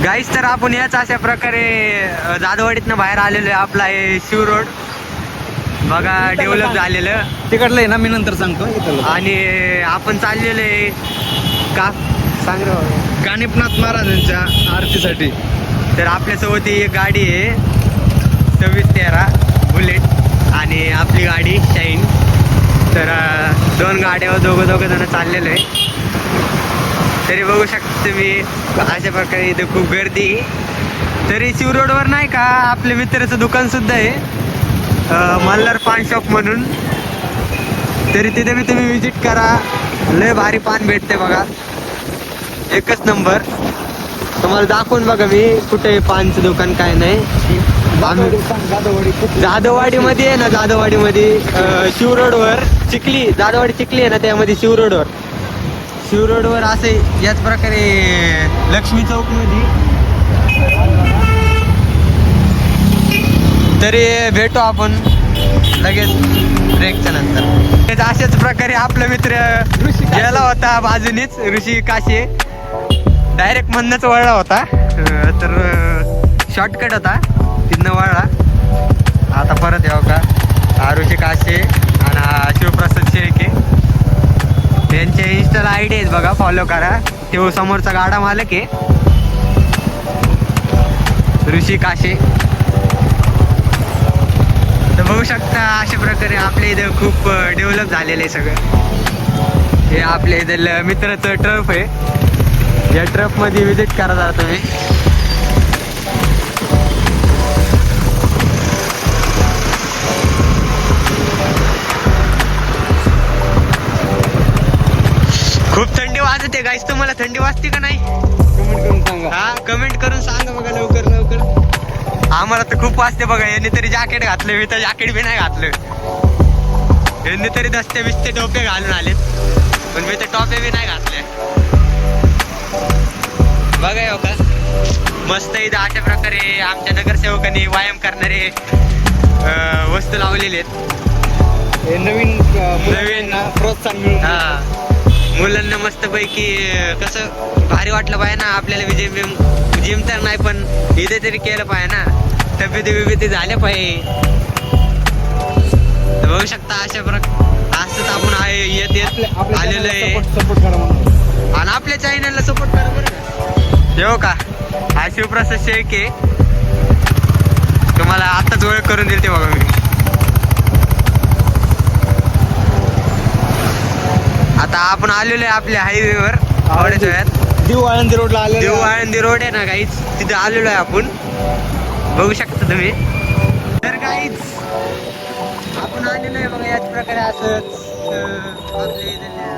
गाईस तर आपण याच अशा प्रकारे जाधववाडीतनं बाहेर आलेलो आहे. आपला हे शिव रोड बघा डेव्हलप झालेलं तिकडलं आहे ना, मी नंतर सांगतो. इथलं आणि आपण चाललेलो आहे का सांग रे बाबा. कानिपनाथ महाराजांच्या आरतीसाठी. तर आपल्यासोबत ही एक गाडी आहे 2613 बुलेट आणि आपली गाडी शाईन. तर दोन गाड्यावर दोघं जण चाललेलो आहे. तरी बघू शकता तुम्ही अशा प्रकारे इथे खूप गर्दी. तरी शिव रोडवर नाही का आपल्या मित्राचं दुकान सुद्धा आहे मल्हार पान शॉप म्हणून. तरी तिथे मी तुम्ही विजिट करा. लय भारी पान भेटते बघा, एकच नंबर. तुम्हाला दाखवून बघा मी कुठे पानचं दुकान काय नाही. जाधववाडीमध्ये आहे ना, जाधववाडीमध्ये शिव रोडवर चिखली, जाधववाडी चिखली आहे ना, त्यामध्ये शिव रोडवर असे याच प्रकारे लक्ष्मी चौक मध्ये. तरी भेटू आपण लगेच ब्रेकच्या नंतर. अशाच प्रकारे आपला मित्र गेला होता बाजूनीच, ऋषी काशे डायरेक्ट मधनच वळला होता. तर शॉर्टकट होता, तिथनं वळला. आता परत येऊ का हा ऋषी काशे आणि हा शिवप्रसाद शेळके. त्यांचे इन्स्टाला आयडी आहेत बघा, फॉलो करा. तो समोरचा गाडा मालक आहे ऋषी काशे. तर बघू शकता अशा प्रकारे आपल्या इथं खूप डेव्हलप झालेलं आहे सगळं. हे आपल्या इथं मित्राचं ट्रफ आहे. या ट्रफ मध्ये विजिट करा जरा तुम्ही. खूप थंडी वाजते गाईस. तुम्हाला थंडी वाजते का नाही? कमेंट करून सांगा. हा कमेंट करून सांगा बघा लवकर. आम्हाला तर खूप वाजते बघा. यांनी तरी जॅकेट घातलं, मी तर जॅकेट बी नाही घातलं. यांनी तरी दस्ते बिस्ते टोपे घालून आलेत, पण मी तर टोपे बी नाही घातले. बघा हो का मस्त इथं अशा प्रकारे आमच्या नगरसेवकांनी व्यायाम करणारे वस्तू लावलेले आहेत. हे नवीन प्रोत्साहन मिळून. हा मुलांना मस्त पैकी कसं भारी वाटलं पाहिजे ना आपल्याला. जिम तर नाही पण इथे तरी केलं पाहिजे ना, तब्येती झाल्या पाहिजे. बघू शकता अशा असंच आपण आलेलो आहे. सपोर्ट करा म्हणून. आणि आपल्या चॅनलला सपोर्ट करा बरं का. येऊ का हा शिवप्रसाद शेळके तुम्हाला आताच ओळख करून दिली ते बघा मी. आता आपण आलेलो आहे आपल्या हायवेवर थोड्याच वेळात. देऊ आळंदी रोडला आले. देऊ आळंदी रोड आहे ना गाईच, तिथे आलेलो आहे आपण. बघू शकता तुम्ही. तर गाईच आपण आलेलो आहे बघा याच प्रकारे असंच आपल्या इथल्या.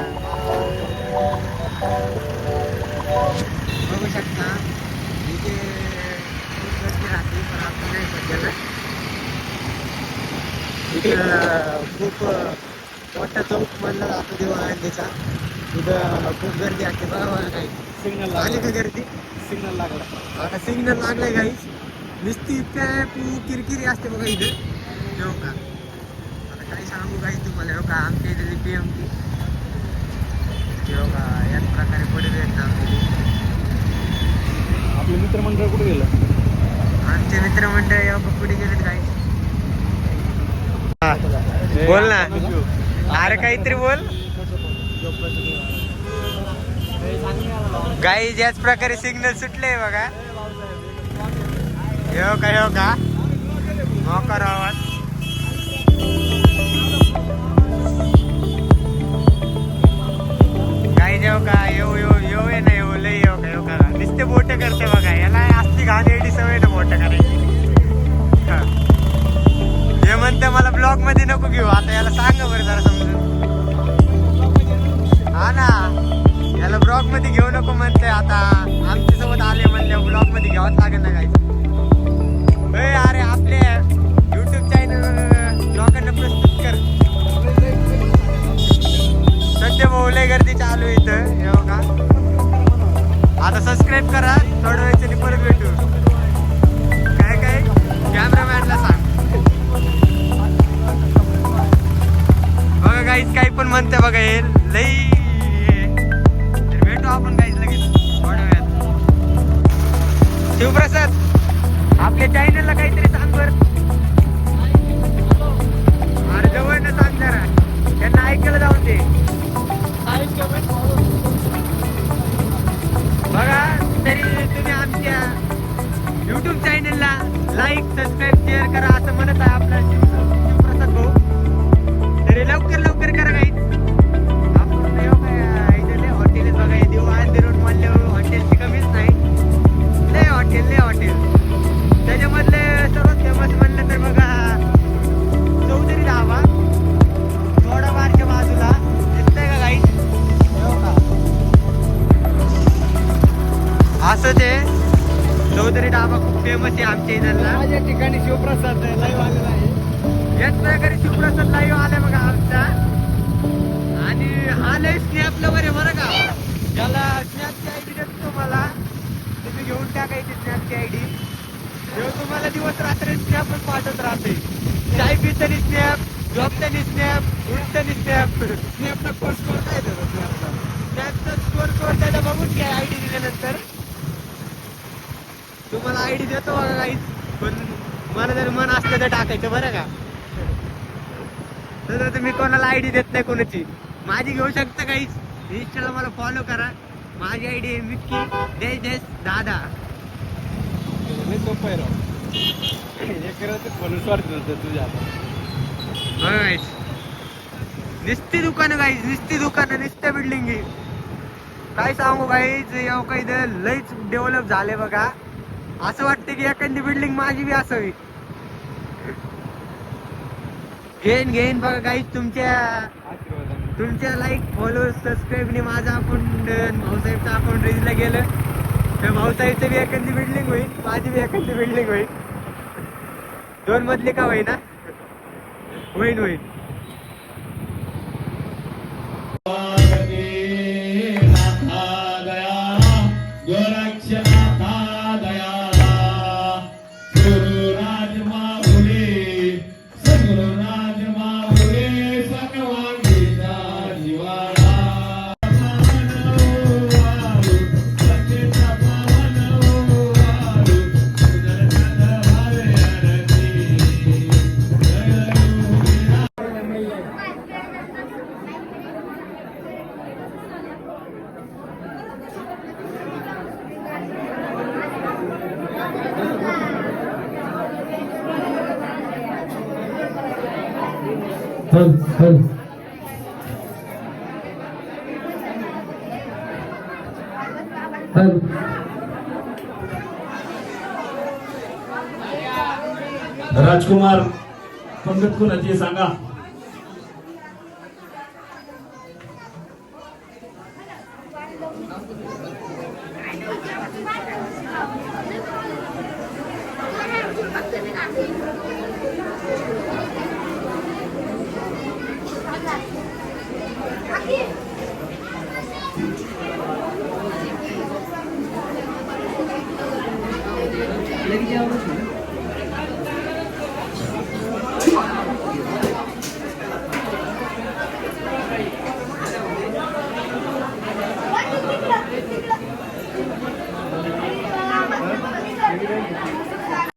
बघू शकता इथे खूप गर्दी राहते, पण आपण नाही सध्याला. इथं खूप मोठा चौक म्हणला जातो देऊ आळंदीचा. तिथं खूप गर्दी असते बरोबर काही. सिग्नल आली का लागला. गर्दी? सिग्नल लागला. आता सिग्नल लागलाय गाईस. नुसती इतक्या किरकिरी असते बघा इथं. हो का आता काही सांगू गाईस तुम्हाला. हो का आमच्या इथे PMT हो का याच प्रकारे पुढे येत ना. आपले मित्रमंडळ कुठे गेलं? आमचे मित्रमंडळ हो का पुढे गेलेत गाईस. बोल ना, अरे काहीतरी बोल. गाईज याच प्रकारे सिग्नल सुटले बघा. येऊ का मोकार आवाज. गाईज येऊ का येऊ आहे ना येऊ लय येऊ का नुसते बोट करते बघा. याला असली घाण एवढी सवय ना बोट करायची. हे म्हणते मला ब्लॉग मध्ये नको घेऊ. आता याला सांगा बरं जरा समजून. हा ना याला ब्लॉग मध्ये घेऊ नको म्हणते. आता आमच्या सोबत आले म्हणले ब्लॉग मध्ये घ्यावंच लागेल ना काय. अरे आपल्या युट्यूब चॅनल लोकांना प्रस्तुत कर. सध्या भाऊ लय गर्दी चालू आहे इथं. हे का आता सबस्क्राईब करा. थोड्या वेळाने परत भेटू. काय कॅमेरामॅनला सांग बघा गाईज काही पण म्हणते बघा. हे लई भेटू आपण गाईज लगेच थोड्या वेळात. शिवप्रसाद आपल्या चॅनलला काहीतरी सांग बर. अरे जवळ सांग जरा, त्यांना ऐकायला जाऊन दे. बघा तरी तुम्ही आमच्या युट्यूब चॅनलला लाईक सबस्क्राईब शेअर करा असं म्हणत आहे आपला शिवप्रसाद भाऊ. तरी लवकर लवकर करा काही. आपण काय हॉटेल बघा, देऊ आंधी रोड म्हणल्यावर हॉटेलची कमीच नाही. लय हॉटेल त्याच्यामधले सर्वात फेमस म्हणलं तर बघा चौधरी धाबा थोडा बारच्या बाजूला दिसतंय का काही. असं ते चौधरी धाबा खूप फेमस आहे आमच्या इथला. माझ्या ठिकाणी शिवप्रसाद लाईव्ह आलेला आहे. याच प्रकारे शिवप्रसाद लाईव्ह आला बघा आमचा. आणि आलंय स्नॅपला बरे बरं का. ज्याला स्नॅपची आयडी देतो तुम्हाला, तुम्ही घेऊन टाकायची स्नॅपची आयडी. जेव्हा तुम्हाला दिवस रात्री स्नॅपच पाठवत राहते. चाय पितानी स्नॅप, झोपतानी स्नॅप, उठतानी स्नॅप. स्नॅपचा कोर्स काय देतो स्नॅपचा? स्नॅपचा स्कोर त्याला बघून घ्या आयडी दिल्यानंतर. तुम्हाला आयडी देतो बघा काहीच, पण मला जर मन असलं तर टाकायचं बरं का. तर तुम्ही कोणाला आयडी देत नाही कोणाची. माझी घेऊ शकता काहीच. इंस्टाला मला फॉलो करा. माझी आयडी आहे विक्की देश दादा. लय सोपं आहे राव. हे करत म्हणून स्वार्थ नसतं तुझ्या. निस्ती दुकानं गाईज, निस्ती दुकानं, निस्त्या बिल्डिंग. काय सांगू गाईज, काही लईच डेव्हलप झाले बघा. असं वाटतं की एखादी बिल्डिंग माझी बी असावी. घेईन बघा गाईज. तुमच्या लाईक फॉलो सबस्क्राईबने माझा अकाउंट भाऊसाहेबचं अकाउंट रेजला गेलं तर भाऊसाहेबचं बी एखादी बिल्डिंग होईल, माझी बी एखादी बिल्डिंग होईल. 2 मजली का होईना, होईल. राजकुमार पंगत कोणाची आहे सांगा. Aquí.